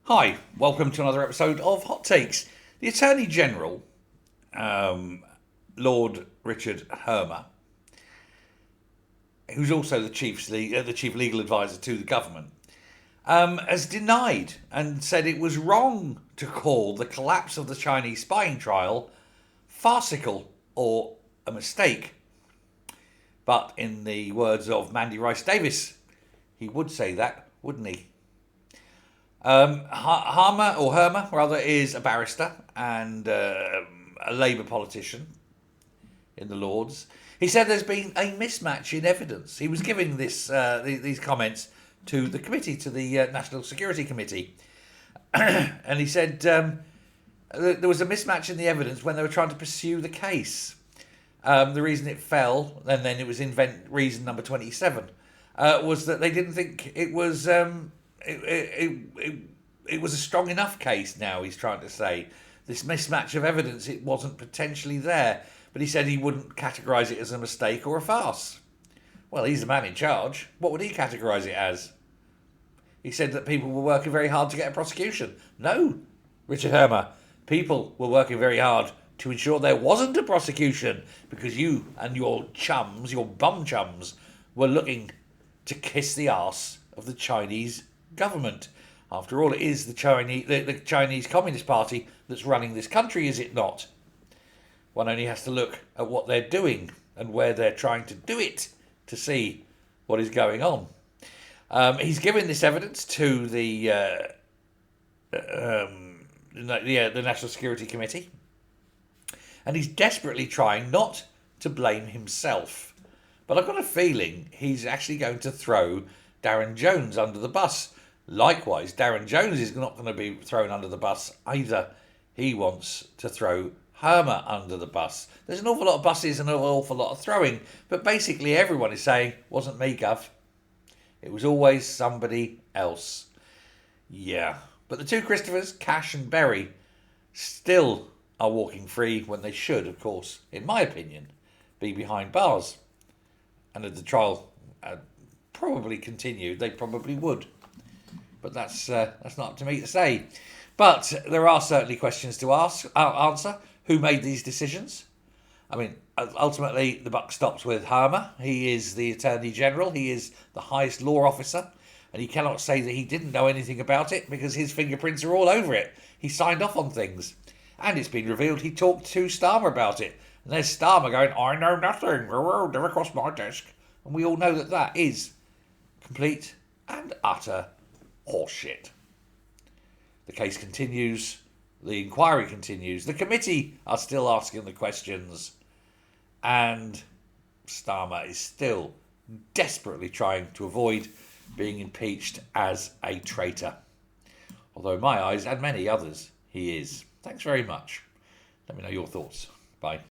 Hi, welcome to another episode of Hot Takes. The Attorney General, Lord Richard Hermer, who's also the chief legal advisor to the government, has denied and said it was wrong to call the collapse of the Chinese spying trial farcical or a mistake. But in the words of Mandy Rice Davis, he would say that, wouldn't he? Hermer, is a barrister and a Labour politician in the Lords. He said there's been a mismatch in evidence. He was giving these comments to the committee, to the National Security Committee, and he said there was a mismatch in the evidence when they were trying to pursue the case. The reason it fell, and then it was reason number 27, was that they didn't think it was. It was a strong enough case. Now he's trying to say this mismatch of evidence, it wasn't potentially there, but he said he wouldn't categorise it as a mistake or a farce. Well, he's the man in charge. What would he categorise it as? He said that people were working very hard to get a prosecution. No, Richard Hermer, people were working very hard to ensure there wasn't a prosecution because you and your chums, your bum chums, were looking to kiss the arse of the Chinese government. After all, it is the Chinese Communist Party that's running this country, is it not? One only has to look at what they're doing and where they're trying to do it to see what is going on. He's given this evidence to the National Security Committee, and he's desperately trying not to blame himself. But I've got a feeling he's actually going to throw Darren Jones under the bus. Likewise, Darren Jones is not going to be thrown under the bus either. He wants to throw Hermer under the bus. There's an awful lot of buses and an awful lot of throwing, but basically everyone is saying, wasn't me, Gov. It was always somebody else. Yeah. But the two Christophers, Cash and Berry, still are walking free when they should, of course, in my opinion, be behind bars. And if the trial probably continued, they probably would. But that's not up to me to say. But there are certainly questions to answer. Who made these decisions? I mean, ultimately, the buck stops with Hermer. He is the Attorney General. He is the highest law officer. And he cannot say that he didn't know anything about it because his fingerprints are all over it. He signed off on things. And it's been revealed he talked to Starmer about it. And there's Starmer going, I know nothing. Never crossed my desk. And we all know that that is complete and utter horseshit. The case continues. The inquiry continues. The committee are still asking the questions. And Starmer is still desperately trying to avoid being impeached as a traitor. Although in my eyes, and many others, he is. Thanks very much. Let me know your thoughts. Bye.